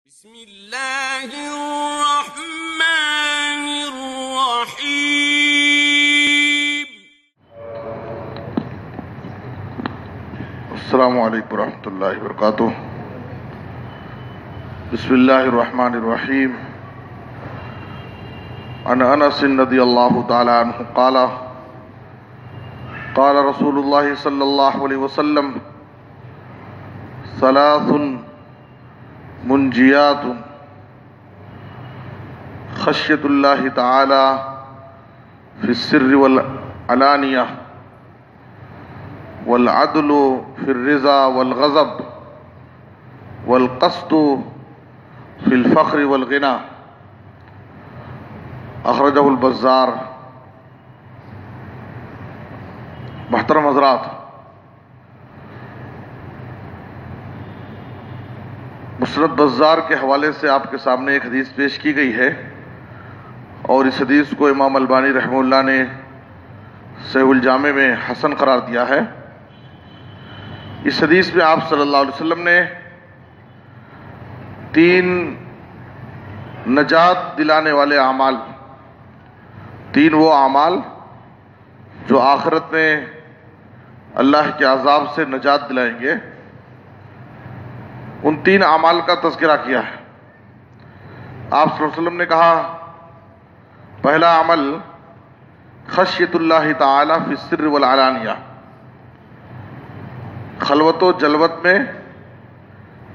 بسم اللہ الرحمن الرحیم۔ السلام علیکم ورحمۃ اللہ وبرکاتہ۔ بسم اللہ الرحمن الرحیم۔ عن انس رضی اللہ تعالی عنہ قال قال رسول اللہ صلی اللہ علیہ وسلم ثلاث منجیات خشیۃ اللہ تعالی فی السر والعلانیہ والعدل فی الرضا والغضب والقسط فی الفخر والغنى، اخرجہ البزار۔ محترم حضرات، مسند بزار کے حوالے سے آپ کے سامنے ایک حدیث پیش کی گئی ہے، اور اس حدیث کو امام البانی رحمہ اللہ نے صحیح الجامع میں حسن قرار دیا ہے۔ اس حدیث میں آپ صلی اللہ علیہ وسلم نے تین نجات دلانے والے اعمال، تین وہ اعمال جو آخرت میں اللہ کے عذاب سے نجات دلائیں گے، ان تین اعمال کا تذکرہ کیا ہے۔ آپ صلی اللہ علیہ وسلم نے کہا، پہلا عمل خشیۃ اللہ تعالی فی السر والعلانیہ، خلوت و جلوت میں،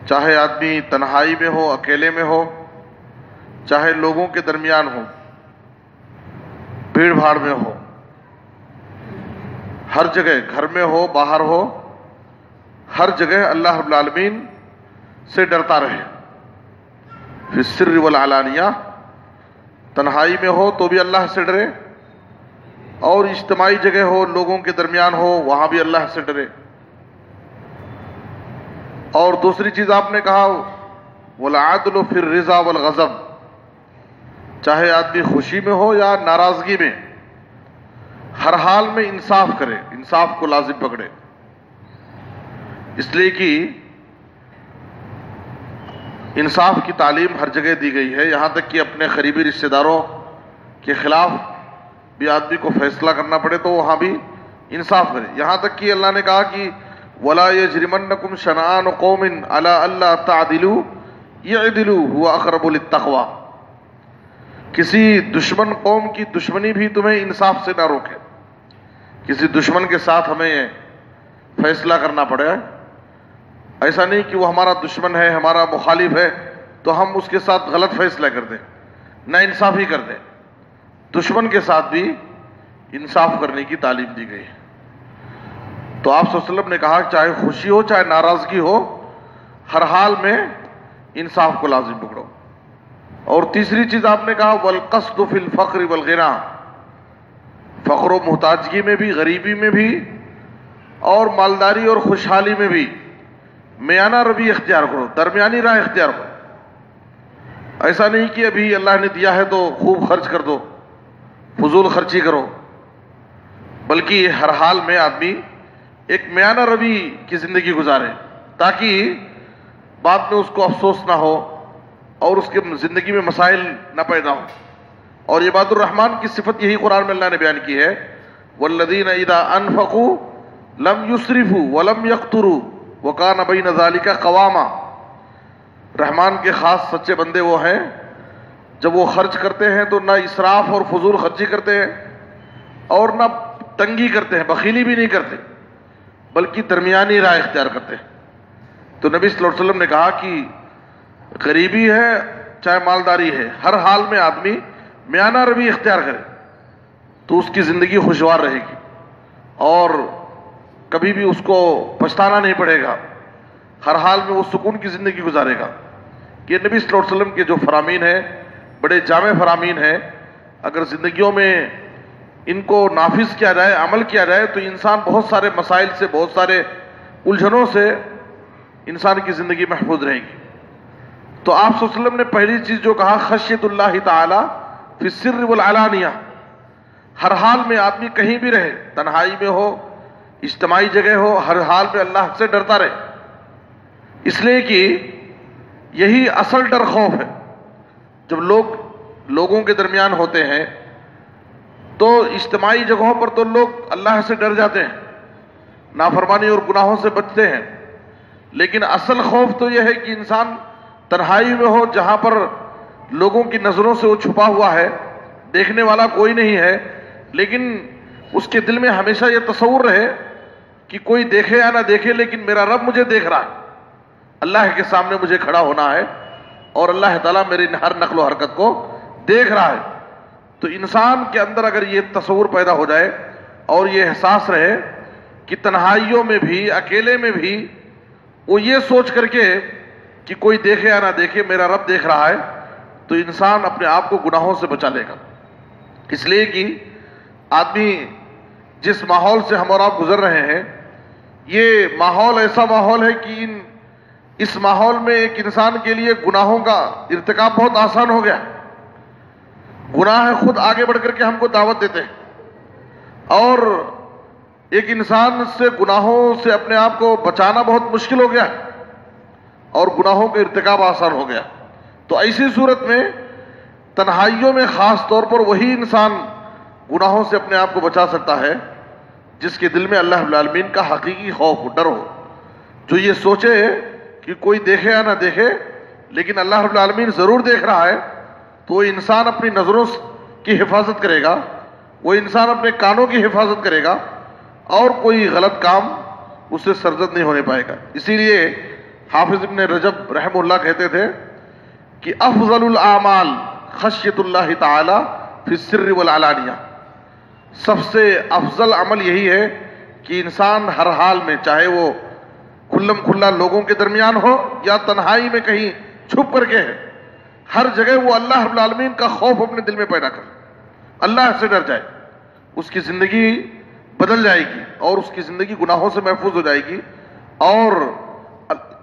چاہے آدمی تنہائی میں ہو، اکیلے میں ہو، چاہے لوگوں کے درمیان ہو، بھیڑ بھاڑ میں ہو، ہر جگہ، گھر میں ہو، باہر ہو، ہر جگہ اللہ رب العالمین سے ڈرتا رہے۔ فی السر والعلانیہ، تنہائی میں ہو تو بھی اللہ سے ڈرے، اور اجتماعی جگہ ہو، لوگوں کے درمیان ہو، وہاں بھی اللہ سے ڈرے۔ اور دوسری چیز آپ نے کہا والعدل فی الرضا والغضب، چاہے آدمی خوشی میں ہو یا ناراضگی میں، ہر حال میں انصاف کرے، انصاف کو لازم پکڑے۔ اس لیے کہ انصاف کی تعلیم ہر جگہ دی گئی ہے، یہاں تک کہ اپنے قریبی رشتہ داروں کے خلاف بھی آدمی کو فیصلہ کرنا پڑے تو وہاں بھی انصاف کرے۔ یہاں تک کہ اللہ نے کہا کہ وَلَا يَجْرِمَنَّكُمْ شَنَآنُ قَوْمٍ عَلَىٰ أَلَّا تَعْدِلُوا اعْدِلُوا هُوَ أَقْرَبُ لِلتَّقْوَىٰ، کسی دشمن قوم کی دشمنی بھی تمہیں انصاف سے نہ روکے۔ کسی دشمن کے ساتھ ہمیں فیصلہ کرنا پڑے، ایسا نہیں کہ وہ ہمارا دشمن ہے، ہمارا مخالف ہے تو ہم اس کے ساتھ غلط فیصلہ کر دیں، نہ انصافی کر دیں۔ دشمن کے ساتھ بھی انصاف کرنے کی تعلیم دی گئی ہے۔ تو آپ صلی اللہ علیہ وسلم نے کہا چاہے خوشی ہو چاہے ناراضگی ہو، ہر حال میں انصاف کو لازم پکڑو۔ اور تیسری چیز آپ نے کہا والقسط فی الفقر والغنى، فقر و محتاجگی میں بھی، غریبی میں بھی، اور مالداری اور خوشحالی میں بھی میانہ روی اختیار کرو، درمیانی راہ اختیار کرو۔ ایسا نہیں کہ ابھی اللہ نے دیا ہے تو خوب خرچ کر دو، فضول خرچی کرو، بلکہ ہر حال میں آدمی ایک میانہ روی کی زندگی گزارے، تاکہ بعد میں اس کو افسوس نہ ہو اور اس کے زندگی میں مسائل نہ پیدا ہوں۔ اور عباد الرحمن کی صفت یہی قرآن میں اللہ نے بیان کی ہے، والذین اذا انفقوا لم یسرفوا ولم یقتروا وَكَانَ بَيْنَ ذَلِكَ قَوَامًا۔ رحمان کے خاص سچے بندے وہ ہیں جب وہ خرچ کرتے ہیں تو نہ اسراف اور فضول خرچی کرتے ہیں اور نہ تنگی کرتے ہیں، بخیلی بھی نہیں کرتے، بلکہ درمیانی راہ اختیار کرتے ہیں۔ تو نبی صلی اللہ علیہ وسلم نے کہا کہ غریبی ہے چاہے مالداری ہے، ہر حال میں آدمی میانہ روی اختیار کرے تو اس کی زندگی خوشگوار رہے گی، اور کبھی بھی اس کو پچھتانا نہیں پڑے گا، ہر حال میں وہ سکون کی زندگی گزارے گا۔ یہ نبی صلی اللہ علیہ وسلم کے جو فرامین ہیں بڑے جامع فرامین ہیں، اگر زندگیوں میں ان کو نافذ کیا جائے، عمل کیا جائے تو انسان بہت سارے مسائل سے، بہت سارے الجھنوں سے انسان کی زندگی محفوظ رہے گی۔ تو آپ صلی اللہ علیہ وسلم نے پہلی چیز جو کہا خشیۃ اللہ تعالی فی السر والعلانیہ، ہر حال میں آدمی کہیں بھی رہے، تنہائی میں ہو، اجتماعی جگہ ہو، ہر حال میں اللہ سے ڈرتا رہے۔ اس لیے کہ یہی اصل ڈر خوف ہے. جب لوگوں کے درمیان ہوتے ہیں تو اجتماعی جگہوں پر تو لوگ اللہ سے ڈر جاتے ہیں, نافرمانی اور گناہوں سے بچتے ہیں, لیکن اصل خوف تو یہ ہے کہ انسان تنہائی میں ہو, جہاں پر لوگوں کی نظروں سے وہ چھپا ہوا ہے, دیکھنے والا کوئی نہیں ہے, لیکن اس کے دل میں ہمیشہ یہ تصور رہے کہ کوئی دیکھے یا نہ دیکھے لیکن میرا رب مجھے دیکھ رہا ہے, اللہ کے سامنے مجھے کھڑا ہونا ہے اور اللہ تعالیٰ میری ہر نقل و حرکت کو دیکھ رہا ہے. تو انسان کے اندر اگر یہ تصور پیدا ہو جائے اور یہ احساس رہے کہ تنہائیوں میں بھی, اکیلے میں بھی وہ یہ سوچ کر کے کہ کوئی دیکھے یا نہ دیکھے میرا رب دیکھ رہا ہے, تو انسان اپنے آپ کو گناہوں سے بچا لے گا. اس لیے کہ آدمی جس ماحول سے ہم اور آپ گزر رہے ہیں, یہ ماحول ایسا ماحول ہے کہ اس ماحول میں ایک انسان کے لیے گناہوں کا ارتکاب بہت آسان ہو گیا. گناہ خود آگے بڑھ کر کے ہم کو دعوت دیتے ہیں, اور ایک انسان سے گناہوں سے اپنے آپ کو بچانا بہت مشکل ہو گیا اور گناہوں کا ارتکاب آسان ہو گیا. تو ایسی صورت میں تنہائیوں میں خاص طور پر وہی انسان گناہوں سے اپنے آپ کو بچا سکتا ہے جس کے دل میں اللہ رب العالمین کا حقیقی خوف ہو, ڈر ہو, جو یہ سوچے کہ کوئی دیکھے یا نہ دیکھے لیکن اللہ رب العالمین ضرور دیکھ رہا ہے. تو وہ انسان اپنی نظروں کی حفاظت کرے گا, وہ انسان اپنے کانوں کی حفاظت کرے گا, اور کوئی غلط کام اس سے سرزد نہیں ہونے پائے گا. اسی لیے حافظ ابن رجب رحمہ اللہ کہتے تھے کہ افضل الاعمال خشیت اللہ تعالی فی السر والعلانیہ, سب سے افضل عمل یہی ہے کہ انسان ہر حال میں, چاہے وہ کھلم کھلا لوگوں کے درمیان ہو یا تنہائی میں کہیں چھپ کر کے ہے, ہر جگہ وہ اللہ رب العالمین کا خوف اپنے دل میں پیدا کر, اللہ سے ڈر جائے. اس کی زندگی بدل جائے گی اور اس کی زندگی گناہوں سے محفوظ ہو جائے گی, اور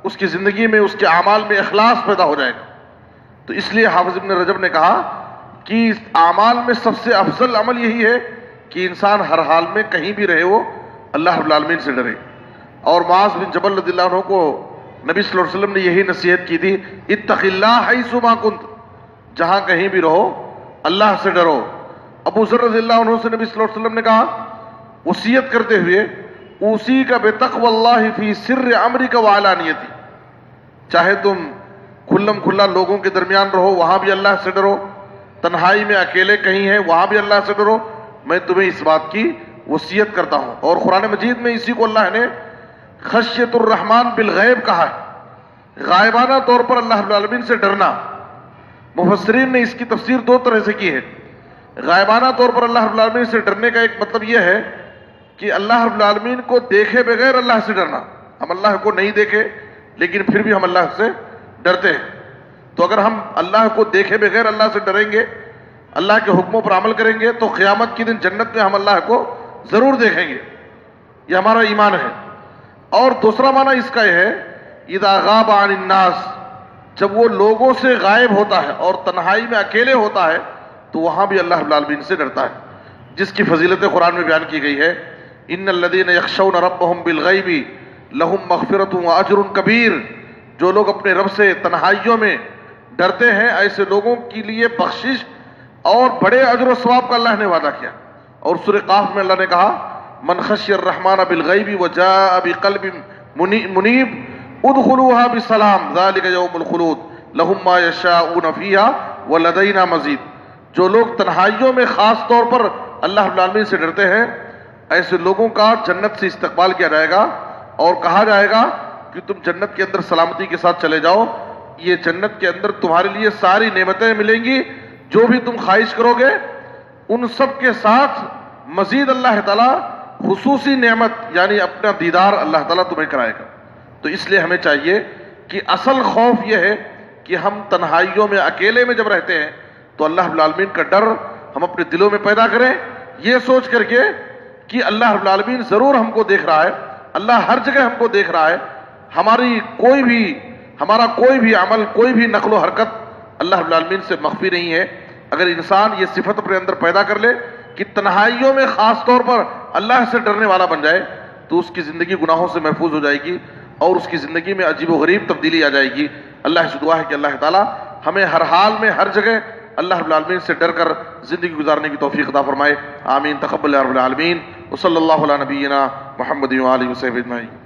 اس کی زندگی میں, اس کے اعمال میں اخلاص پیدا ہو جائے گا. تو اس لیے حافظ ابن رجب نے کہا کہ اعمال میں سب سے افضل عمل یہی ہے کہ انسان ہر حال میں کہیں بھی رہے وہ اللہ رب العالمین سے ڈرے. اور معاذ بن جبل رضی اللہ عنہ کو نبی صلی اللہ علیہ وسلم نے یہی نصیحت کی تھی, اتق اللہ حیث ما کنت, جہاں کہیں بھی رہو اللہ سے ڈرو. ابو ذر رضی اللہ عنہ سے نبی صلی اللہ علیہ وسلم نے کہا وصیت کرتے ہوئے, اوصیک بتقوی اللہ فی سر امرک وعلانیتی, چاہے تم کھلم کھلا لوگوں کے درمیان رہو وہاں بھی اللہ سے ڈرو, تنہائی میں اکیلے کہیں ہیں وہاں بھی اللہ سے ڈرو, میں تمہیں اس بات کی وصیت کرتا ہوں. اور قرآن مجید میں اسی کو اللہ نے خشیت الرحمن بالغیب کہا ہے, غائبانہ طور پر اللہ رب العالمین سے ڈرنا. مفسرین نے اس کی تفسیر دو طرح سے کی ہے. غائبانہ طور پر اللہ رب العالمین سے ڈرنے کا ایک مطلب یہ ہے کہ اللہ رب العالمین کو دیکھے بغیر اللہ سے ڈرنا. ہم اللہ کو نہیں دیکھے لیکن پھر بھی ہم اللہ سے ڈرتے ہیں. تو اگر ہم اللہ کو دیکھے بغیر اللہ سے ڈریں گے, اللہ کے حکموں پر عمل کریں گے, تو قیامت کے دن جنت میں ہم اللہ کو ضرور دیکھیں گے. یہ ہمارا ایمان ہے. اور دوسرا معنی اس کا یہ ہے اذا غاب عن الناس, جب وہ لوگوں سے غائب ہوتا ہے اور تنہائی میں اکیلے ہوتا ہے تو وہاں بھی اللہ رب العالمین سے ڈرتا ہے, جس کی فضیلت قرآن میں بیان کی گئی ہے. ان الذین یخشون ربهم بالغیب لهم مغفرۃ واجر کبیر, جو لوگ اپنے رب سے تنہائیوں میں ڈرتے ہیں ایسے لوگوں کے لیے بخشش اور بڑے اجر و ثواب کا اللہ نے وعدہ کیا. اور سورہ قاف میں اللہ نے کہا من خشی الرحمن بالغیب وجاء بقلب منیب ادخلوها بسلام ذلك یوم الخلود لهم ما یشاءون فیها ولدینا مزید. جو لوگ تنہائیوں میں خاص طور پر اللہ رب العالمین سے ڈرتے ہیں ایسے لوگوں کا جنت سے استقبال کیا جائے گا اور کہا جائے گا کہ تم جنت کے اندر سلامتی کے ساتھ چلے جاؤ. یہ جنت کے اندر تمہارے لیے ساری نعمتیں ملیں گی, جو بھی تم خواہش کرو گے ان سب کے ساتھ مزید اللہ تعالیٰ خصوصی نعمت یعنی اپنا دیدار اللہ تعالیٰ تمہیں کرائے گا. تو اس لیے ہمیں چاہیے کہ اصل خوف یہ ہے کہ ہم تنہائیوں میں اکیلے میں جب رہتے ہیں تو اللہ رب العالمین کا ڈر ہم اپنے دلوں میں پیدا کریں, یہ سوچ کر کے کہ اللہ رب العالمین ضرور ہم کو دیکھ رہا ہے, اللہ ہر جگہ ہم کو دیکھ رہا ہے. ہمارا کوئی بھی عمل, کوئی بھی نقل و حرکت اللہ رب العالمین سے مخفی نہیں ہے. اگر انسان یہ صفت اپنے اندر پیدا کر لے کہ تنہائیوں میں خاص طور پر اللہ سے ڈرنے والا بن جائے تو اس کی زندگی گناہوں سے محفوظ ہو جائے گی اور اس کی زندگی میں عجیب و غریب تبدیلی آ جائے گی. اللہ سے دعا ہے کہ اللہ تعالیٰ ہمیں ہر حال میں ہر جگہ اللہ رب العالمین سے ڈر کر زندگی گزارنے کی توفیق عطا فرمائے. آمین. تقبل یا رب العالمین. وصلی اللہ علی نبینا محمد و آلہ وصحبہ اجمعین.